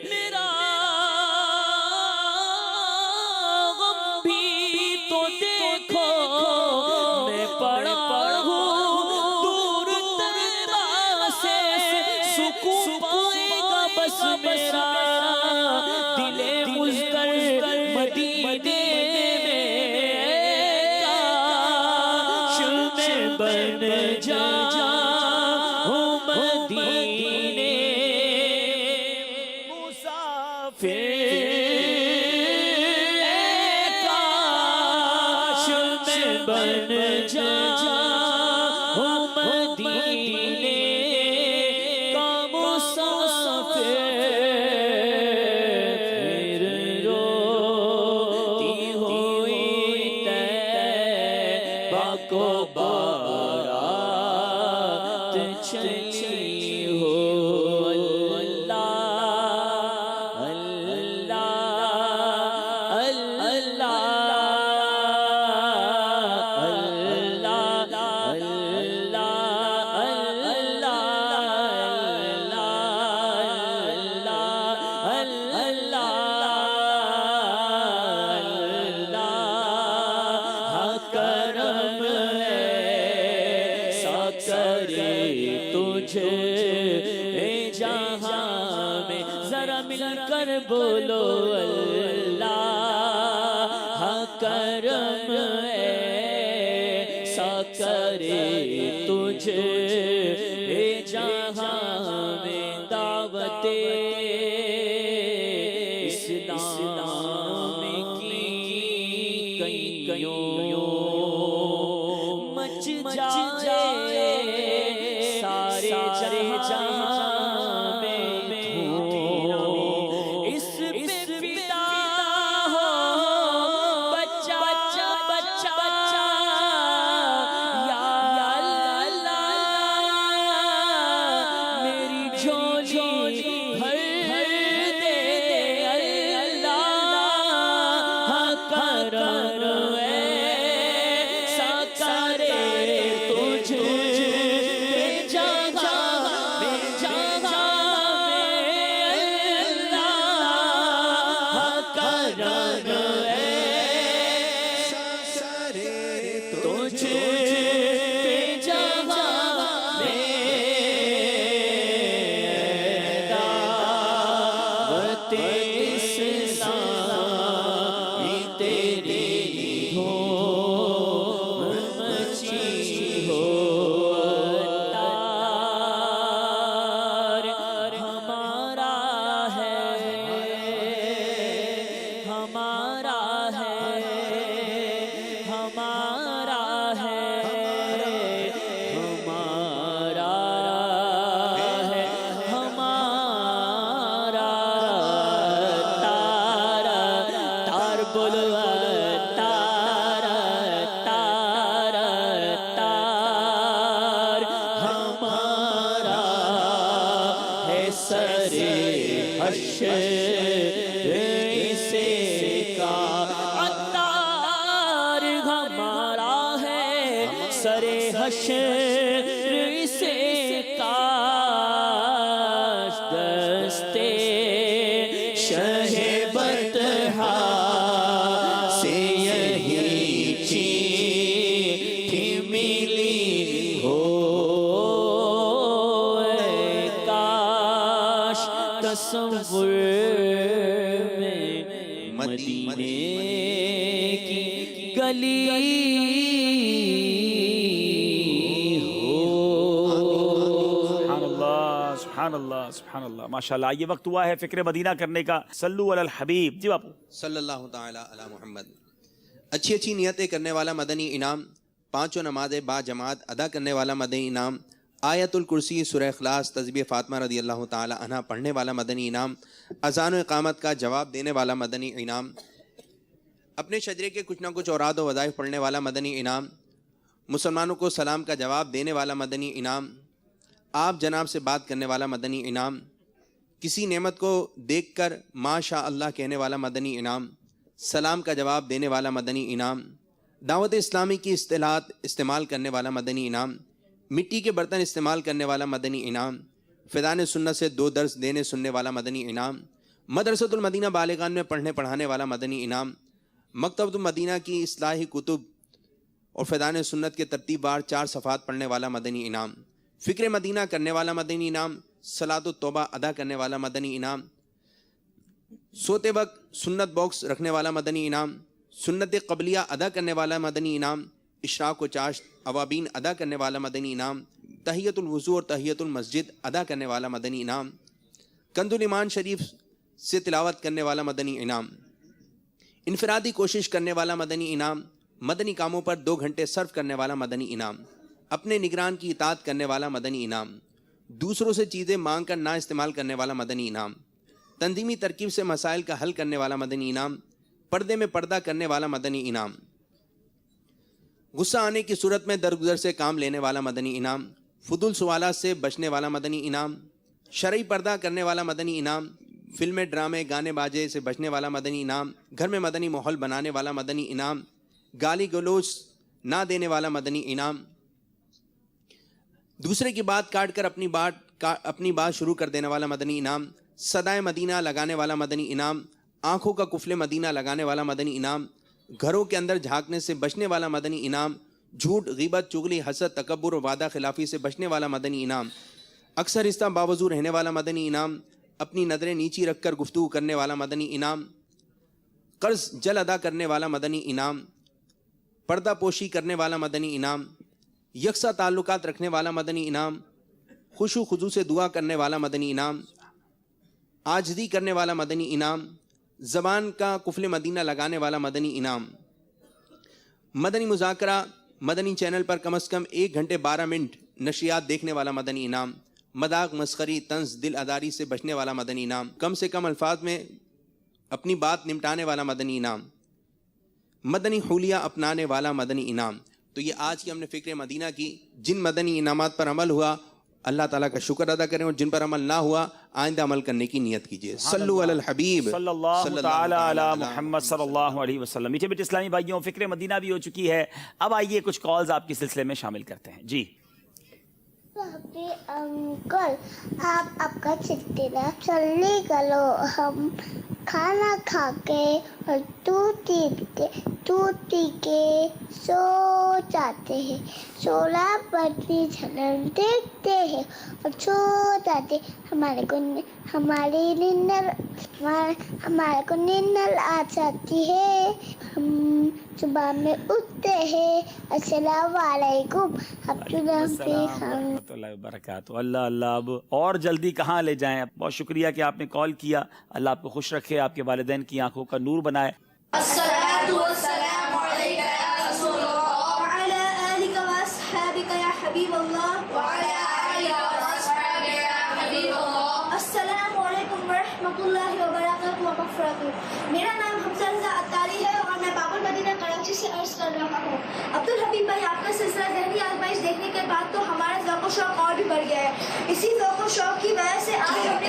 میرا غم بھی تو دیکھو میں پڑا ہوں دور تر سے سکون پائے گا بس میرا دل مزدر مدینے بن جاؤں مدینے مسافر کاش میں بن جاؤں مدینے کا مسافر پھر روتی ہوئی طیبہ کو چلی ہو اللہ اللہ اللہ کرم ہے ساکرے تجھے جہاں میں ذرا مل کر بولو اللہ کرم ہے ساکرے تجھے جہاں میں دعوت اسلام کی کئیوں مچ جائے سارے جہاں میں دھوم اس پہ فدا ہو بچہ بچہ یا سرے حشر سے کا عطار ہمارا ہے سرے حشر سے کاش دستے شہ بطحا سے یہی چیٹھی ملی ہو کاش تصور میں مدینے کی گلی سبحان اللہ سبحان اللہ ماشاء اللہ. یہ وقت ہوا ہے فکر مدینہ کرنے کا. صلو علی الحبیب. جی باپو. صلی اللہ تعالی علی محمد. اچھی اچھی نیتیں کرنے والا مدنی انعام, پانچوں نمازیں با جماعت ادا کرنے والا مدنی انعام, آیت الکرسی, سورہ اخلاص, تسبیح فاطمہ رضی اللہ تعالی عنہ پڑھنے والا مدنی انعام, اذان و اقامت کا جواب دینے والا مدنی انعام, اپنے شجرے کے کچھ نہ کچھ اوراد و وظائف پڑھنے والا مدنی انعام, مسلمانوں کو سلام کا جواب دینے والا مدنی انعام, آپ جناب سے بات کرنے والا مدنی انعام, کسی نعمت کو دیکھ کر ماشاء اللہ کہنے والا مدنی انعام, سلام کا جواب دینے والا مدنی انعام, دعوت اسلامی کی اصطلاحات استعمال کرنے والا مدنی انعام, مٹی کے برتن استعمال کرنے والا مدنی انعام, فیضان سنت سے 2 درس دینے سننے والا مدنی انعام, مدرسۃ المدینہ بالغان میں پڑھنے پڑھانے والا مدنی انعام, مکتبۃ المدینہ کی اصلاحی کتب اور فیضان سنت کے ترتیب بار 4 صفحات پڑھنے والا مدنی انعام, فکر مدینہ کرنے والا مدنی انعام, صلاۃ التوبہ ادا کرنے والا مدنی انعام, سوتے وقت سنت باکس رکھنے والا مدنی انعام, سنت قبلیہ ادا کرنے والا مدنی انعام, اشراق و چاشت اوابین ادا کرنے والا مدنی انعام, تحیۃ الوضو اور تحیۃ المسجد ادا کرنے والا مدنی انعام, کنز الایمان شریف سے تلاوت کرنے والا مدنی انعام, انفرادی کوشش کرنے والا مدنی انعام, مدنی کاموں پر 2 گھنٹے صرف کرنے والا مدنی انعام, اپنے نگران کی اطاعت کرنے والا مدنی انعام, دوسروں سے چیزیں مانگ کر نہ استعمال کرنے والا مدنی انعام, تنظیمی ترکیب سے مسائل کا حل کرنے والا مدنی انعام, پردے میں پردہ کرنے والا مدنی انعام, غصہ آنے کی صورت میں درگزر سے کام لینے والا مدنی انعام, فضول سوالات سے بچنے والا مدنی انعام, شرعی پردہ کرنے والا مدنی انعام, فلمیں ڈرامے گانے باجے سے بچنے والا مدنی انعام, گھر میں مدنی ماحول بنانے والا مدنی انعام, گالی گلوچ نہ دینے والا مدنی انعام, دوسرے کی بات کاٹ کر اپنی بات شروع کر دینے والا مدنی انعام, صدائے مدینہ لگانے والا مدنی انعام, آنکھوں کا کفل مدینہ لگانے والا مدنی انعام, گھروں کے اندر جھانکنے سے بچنے والا مدنی انعام, جھوٹ غیبت چغلی حسد تکبر اور وعدہ خلافی سے بچنے والا مدنی انعام, اکثر رشتہ باوضو رہنے والا مدنی انعام, اپنی نظریں نیچی رکھ کر گفتگو کرنے والا مدنی انعام, قرض جل ادا کرنے والا مدنی انعام, پردہ پوشی کرنے والا مدنی انعام, یکساں تعلقات رکھنے والا مدنی انعام, خشوع خضوع سے دعا کرنے والا مدنی انعام, عاجزی کرنے والا مدنی انعام, زبان کا قفل مدینہ لگانے والا مدنی انعام, مدنی مذاکرہ مدنی چینل پر کم از کم 1 گھنٹے 12 منٹ نشریات دیکھنے والا مدنی انعام, مذاق مسخری طنز دل آزاری سے بچنے والا مدنی انعام, کم سے کم الفاظ میں اپنی بات نمٹانے والا مدنی انعام, مدنی حولیہ اپنانے والا مدنی انعام. تو یہ آج کی ہم نے فکر مدینہ کی. جن مدنی انعامات پر عمل ہوا اللہ تعالیٰ کا شکر ادا کریں, اور جن پر عمل نہ ہوا آئندہ عمل کرنے کی نیت کیجیے. صلو علی الحبیب صلی اللہ تعالی علی محمد صلی اللہ علیہ وسلم. میٹھے میٹھے اسلامی بھائیوں, فکر مدینہ بھی ہو چکی ہے. اب آئیے کچھ کالز آپ کے سلسلے میں شامل کرتے ہیں. جی انکل آپ کا چٹیلا چلنے گلو, ہم کھانا کھا کے اور دودھ پی کے سو جاتے ہیں. 16 بجے جھلک دیکھتے ہیں اور سو جاتے. ہمارے کو نیند آ جاتی ہے. ہم صبح میں اٹھتے ہیں. السلام علیکم ورحمۃ اللہ وبرکاتہ. اللہ اللہ. اب اور جلدی کہاں لے جائیں. بہت شکریہ کہ آپ نے کال کیا. اللہ آپ کو خوش رکھے, آپ کے والدین کی آنکھوں کا نور بنائے. الصلاۃ والسلام علیک یا رسول اللہ وعلی آلک واصحابک یا حبیب اللہ وعلی آلک واصحابک یا حبیب اللہ. السلام علیکم ورحمۃ اللہ وبرکاتہ ومغفرتہ. میرا نام حمزہ رضا عطاری ہے اور میں باب المدینہ کراچی سے عرض کر رہا ہوں. عبدالحبیب بھائی, آپ کا سلسلہ ذہنی آزمائش دیکھنے کے بعد تو ہمارا ذوق و شوق اور بھی بڑھ گیا ہے. اسی ذوق و شوق کی وجہ سے آج ہم نے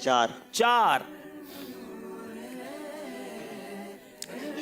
4।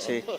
6।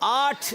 8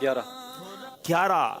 11।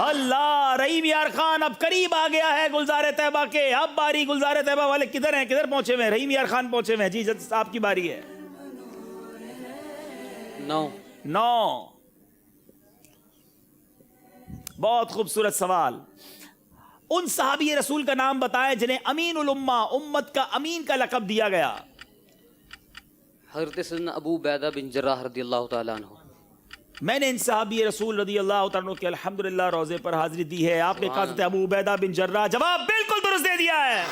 اللہ رحیم یار خان اب قریب آ گیا ہے گلزار طیبہ کے. اب باری گلزار طیبہ والے کدھر ہیں, کدھر پہنچے ہوئے ہیں؟ رحیم یار خان پہنچے ہوئے ہیں. جی آپ کی باری ہے. 9. بہت خوبصورت سوال. ان صحابی رسول کا نام بتائیں جنہیں امین الامہ, امت کا امین کا لقب دیا گیا. حضرت سیدنا ابو عبیدہ بن جراح رضی اللہ تعالیٰ عنہ. میں نے ان صحابی رسول رضی اللہ تعالیٰ عنہ کے الحمدللہ روزے پر حاضری دی ہے. آپ نے کہا تھا ابو عبیدہ بن جراح. جواب بالکل درست دے دیا ہے.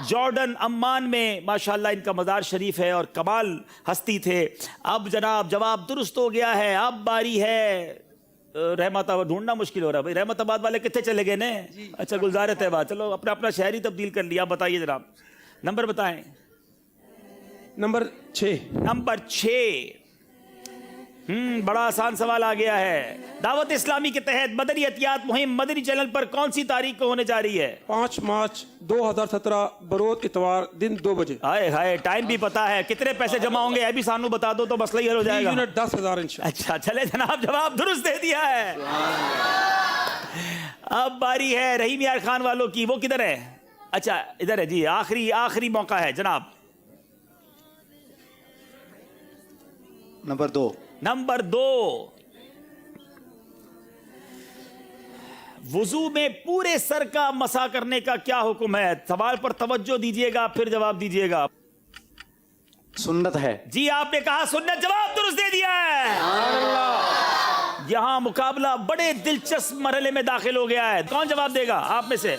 جارڈن عمان میں ماشاءاللہ ان کا مزار شریف ہے اور کمال ہستی تھے. اب جناب جواب درست ہو گیا ہے. اب باری ہے رحمت آباد. ڈھونڈنا مشکل ہو رہا ہے بھائی. رحمت آباد والے کتنے چلے گئے نا؟ اچھا گلزار طیبہ. چلو اپنا اپنا شہر ہی تبدیل کر لیا. بتائیے جناب نمبر بتائیں. نمبر 6. نمبر 6. بڑا آسان سوال آ گیا ہے. دعوت اسلامی کے تحت مدنی عطیات مہم مدنی چینل پر کون سی تاریخ کو ہونے جا رہی ہے؟ 5 مارچ 2017 بروز اتوار دن 2 بجے. ہائے ہائے ٹائم بھی پتا ہے. کتنے پیسے جمع ہوں گے یہ بھی سانو بتا دو تو مسئلہ ہی حل ہو جائے گا. 10,000 انشاءاللہ. اچھا چلے جناب جواب درست دے دیا ہے. اب باری ہے رحیم یار خان والوں کی. وہ کدھر ہے؟ اچھا ادھر ہے. جی آخری موقع ہے جناب. نمبر 2. نمبر 2. وضو میں پورے سر کا مسح کرنے کا کیا حکم ہے؟ سوال پر توجہ دیجئے گا پھر جواب دیجئے گا. سنت ہے. جی آپ نے کہا سنت. جواب درست دے دیا ہے. یہاں مقابلہ بڑے دلچسپ مرحلے میں داخل ہو گیا ہے. کون جواب دے گا آپ میں سے؟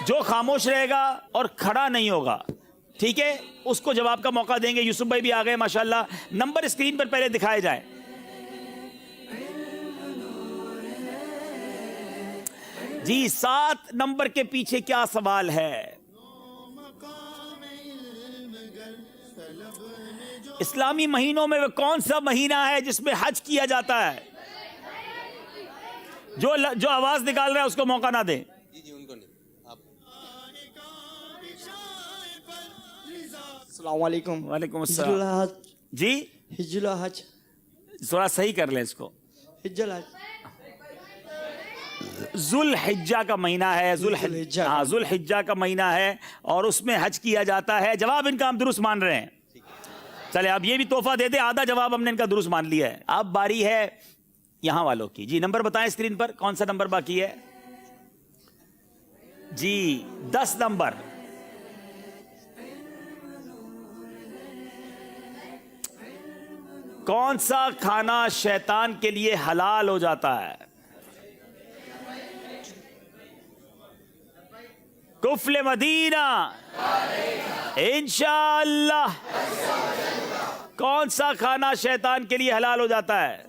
جو خاموش رہے گا اور کھڑا نہیں ہوگا ٹھیک ہے اس کو جواب کا موقع دیں گے. یوسف بھائی بھی آ گئے ماشاءاللہ. نمبر اسکرین پر پہلے دکھائے جائیں. جی 7 نمبر کے پیچھے کیا سوال ہے؟ اسلامی مہینوں میں وہ کون سا مہینہ ہے جس میں حج کیا جاتا ہے؟ جو آواز نکال رہا ہے اس کو موقع نہ دیں. السلام علیکم. وعلیکم السلام. جی حج الحج تھوڑا صحیح کر لیں اس کو. حج الحج ذوالحجہ کا مہینہ ہے. ذوالحجہ کا مہینہ ہے اور اس میں حج کیا جاتا ہے. جواب ان کا ہم درست مان رہے ہیں. چلے اب یہ بھی تحفہ دے دیں. آدھا جواب ہم نے ان کا درست مان لیا ہے. اب باری ہے یہاں والوں کی. جی نمبر بتائیں اسکرین پر. کون سا نمبر باقی ہے؟ جی 10 نمبر. کون سا کھانا شیطان کے لیے حلال ہو جاتا ہے؟ کفل مدینہ انشاءاللہ. کون سا کھانا شیطان کے لیے حلال ہو جاتا ہے؟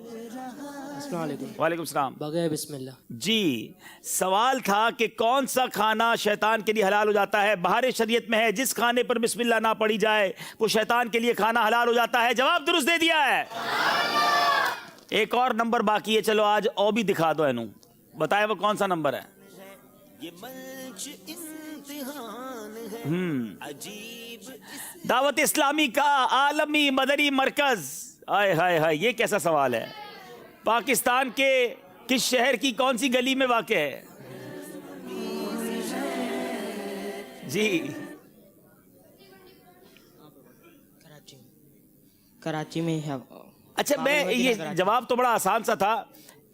السلام علیکم. وعلیکم السلام. بغیر بسم اللہ. جی سوال تھا کہ کون سا کھانا شیطان کے لیے حلال ہو جاتا ہے؟ بہار شریعت میں ہے جس کھانے پر بسم اللہ نہ پڑھی جائے وہ شیطان کے لیے کھانا حلال ہو جاتا ہے. جواب درست دے دیا ہے. ایک اور نمبر باقی ہے. چلو آج اور بھی دکھا دو. اینو بتائے وہ کون سا نمبر ہے؟ یہ منچ امتحان ہے عجیب. دعوت اسلامی کا عالمی مدنی مرکز. آئے ہائے ہائے یہ کیسا سوال ہے؟ پاکستان کے کس شہر کی کون سی گلی میں واقع ہے؟ جی کراچی میں ہے. اچھا میں یہ جواب تو بڑا آسان سا تھا.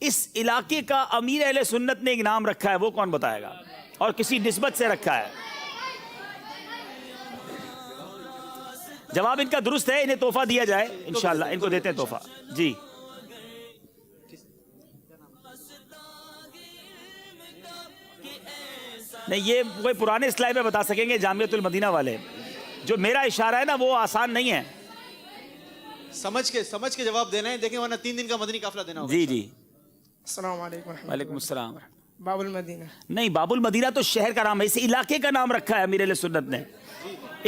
اس علاقے کا امیر اہل سنت نے ایک نام رکھا ہے. وہ کون بتائے گا؟ اور کسی نسبت سے رکھا ہے. جواب ان کا درست ہے. انہیں تحفہ دیا جائے انشاءاللہ. ان کو دیتے ہیں تحفہ. جی نہیں یہ کوئی پرانے اسلائی میں بتا سکیں گے جامعۃ المدینہ والے. جو میرا اشارہ ہے نا وہ آسان نہیں ہے. سمجھ کے جواب دینا ہے. دیکھیں ورنہ 3 دن کا مدنی قافلہ دینا ہوگا. جی جی. السلام علیکم. وعلیکم السلام. باب المدینہ. نہیں باب المدینہ تو شہر کا نام ہے. اس علاقے کا نام رکھا ہے امیر اہل سنت نے.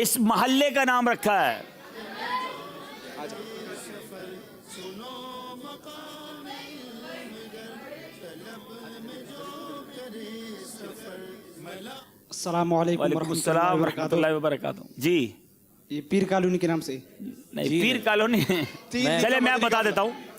اس محلے کا نام رکھا ہے. السلام علیکم. وعلیکم السلام ورحمۃ اللہ وبرکاتہ. جی یہ پیر کالونی کے نام سے. نہیں پیر کالونی. چلے میں بتا دیتا ہوں.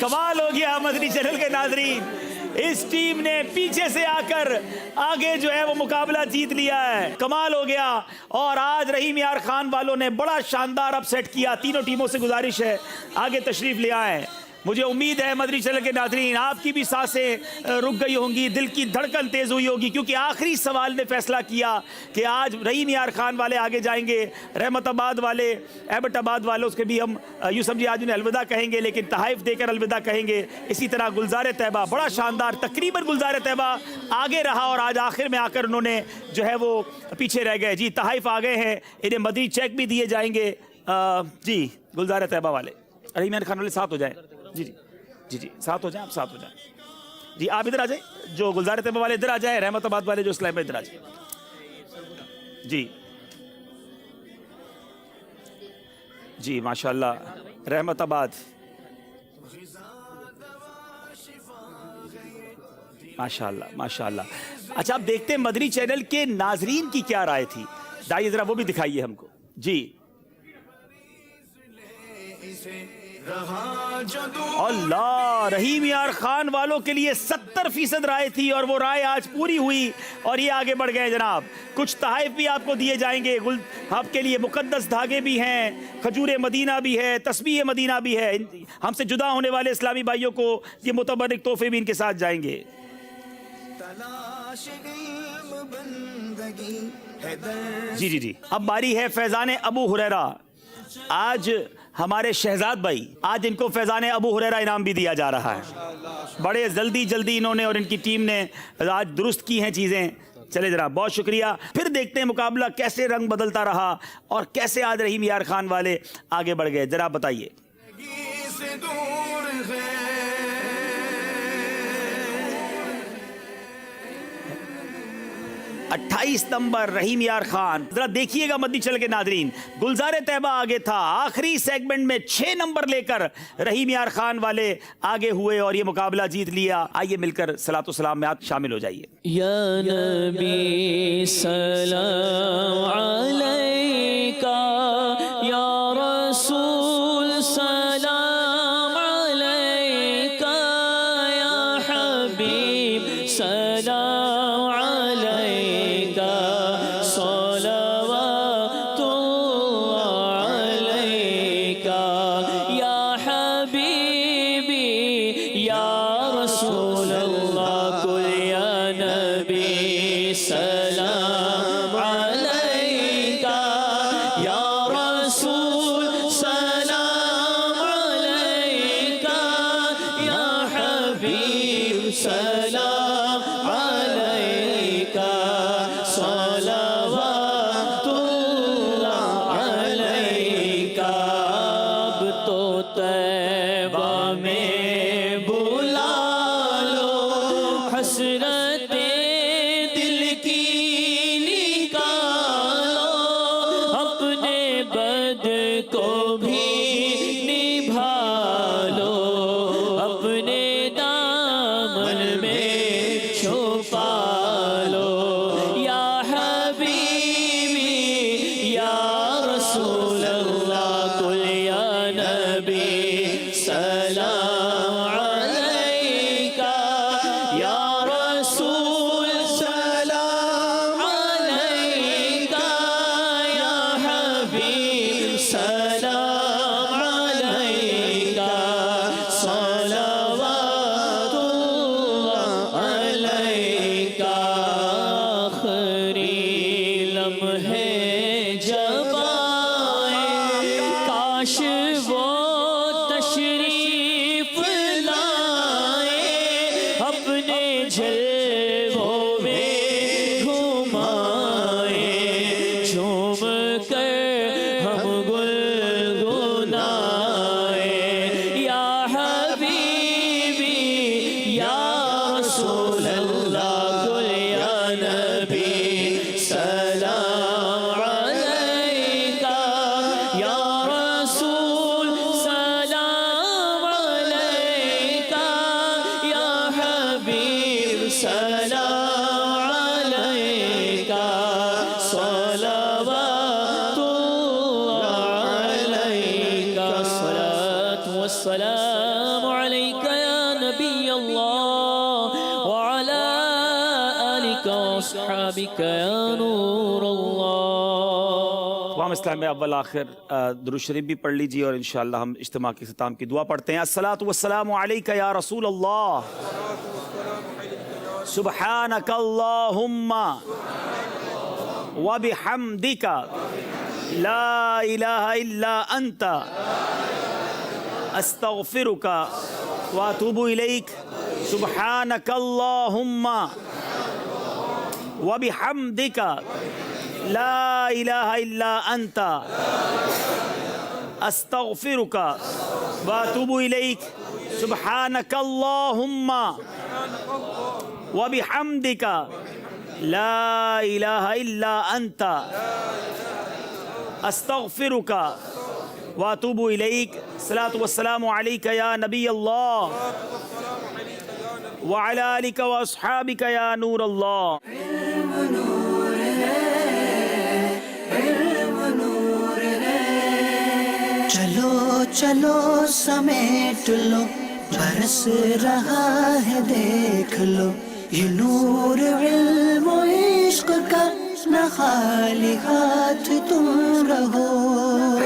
کمال ہو گیا مدنی چینل کے ناظرین، اس ٹیم نے پیچھے سے آ کر آگے جو ہے وہ مقابلہ جیت لیا ہے، کمال ہو گیا۔ اور آج رحیم یار خان والوں نے بڑا شاندار اپ سیٹ کیا، تینوں ٹیموں سے گزارش ہے آگے تشریف لے آئیں۔ مجھے امید ہے مدنی چینل کے ناظرین آپ کی بھی سانسیں رک گئی ہوں گی، دل کی دھڑکن تیز ہوئی ہوگی، کیونکہ آخری سوال نے فیصلہ کیا کہ آج رحیم یار خان والے آگے جائیں گے، رحمت آباد والے، ایبٹ آباد والے اس کے بھی ہم یوں سمجھے آج انہیں الوداع کہیں گے، لیکن تحائف دے کر الوداع کہیں گے۔ اسی طرح گلزار طیبہ بڑا شاندار، تقریباً گلزار طیبہ آگے رہا اور آج آخر میں آ کر انہوں نے جو ہے وہ پیچھے رہ گئے۔ جی تحائف آ گئے ہیں، انہیں مدنی چیک بھی دیے جائیں گے۔ جی گلزار طیبہ والے، رحیم یار خان والے ساتھ ہو جائیں، جی ساتھ ہو جائیں، آپ ساتھ ہو جائیں۔ جی آپ ادھر آ جائیں، جو گلزار طیبہ والے ادھر آ جائیں، رحمت آباد والے جو اسلام میں ادھر آ جائیں۔ جی ماشاءاللہ رحمت آباد، ماشاءاللہ۔ اچھا آپ دیکھتے ہیں مدنی چینل کے ناظرین کی کیا رائے تھی، دائیے ذرا وہ بھی دکھائیے ہم کو۔ جی اللہ، رحیم یار خان والوں کے لیے 70% رائے تھی اور وہ رائے آج پوری ہوئی اور یہ آگے بڑھ گئے جناب۔ کچھ تحائف بھی آپ کو دیے جائیں گے، آپ کے لیے مقدس دھاگے بھی ہیں، کھجور مدینہ بھی ہے، تسبیح مدینہ بھی ہے۔ ہم سے جدا ہونے والے اسلامی بھائیوں کو یہ متبرک تحفے بھی ان کے ساتھ جائیں گے۔ جی اب باری ہے فیضان ابو ہریرہ۔ آج ہمارے شہزاد بھائی، آج ان کو فیضان ابو ہریرہ انعام بھی دیا جا رہا ہے۔ بڑے جلدی انہوں نے اور ان کی ٹیم نے آج درست کی ہیں چیزیں۔ چلے جناب بہت شکریہ۔ پھر دیکھتے ہیں مقابلہ کیسے رنگ بدلتا رہا اور کیسے آج رحیم یار خان والے آگے بڑھ گئے، ذرا بتائیے۔ 28 نمبر رحیم یار خان، ذرا دیکھیے گا مدنی چینل کے ناظرین، گلزار طیبہ آگے تھا، آخری سیگمنٹ میں 6 نمبر لے کر رحیم یار خان والے آگے ہوئے اور یہ مقابلہ جیت لیا۔ آئیے مل کر صلاۃ و سلام میں آپ شامل ہو جائیے۔ یا نبی سلام علیکہ، یا رسول سلام علیکہ، یا حبیب سلام رسول اللہ، یا نبی سلام عليك يا نور الله. تمام اسلام میں اول آخر درود شریف بھی پڑھ لیجیے اور انشاءاللہ ہم اجتماع کے اختتام کی دعا پڑھتے ہیں. الصلاۃ والسلام علیک یا رسول اللہ. سبحانک اللہم وبحمدک لا الہ الا انت استغفرک واتوب الیک. سبحانک اللہم وبحمدک لا الہ الا انت استغفرک واتوب الیک. سبحانک اللہم وبحمدک لا الہ الا انت استغفرک واتوب الیک. الصلاۃ والسلام علیک یا نبی اللہ وعلی آلک واصحابک یا نور اللہ. چلو چلو سمیٹ لو برس رہا ہے دیکھ لو یہ نور علم و عشق کا نہ خالی ہاتھ تم رہو.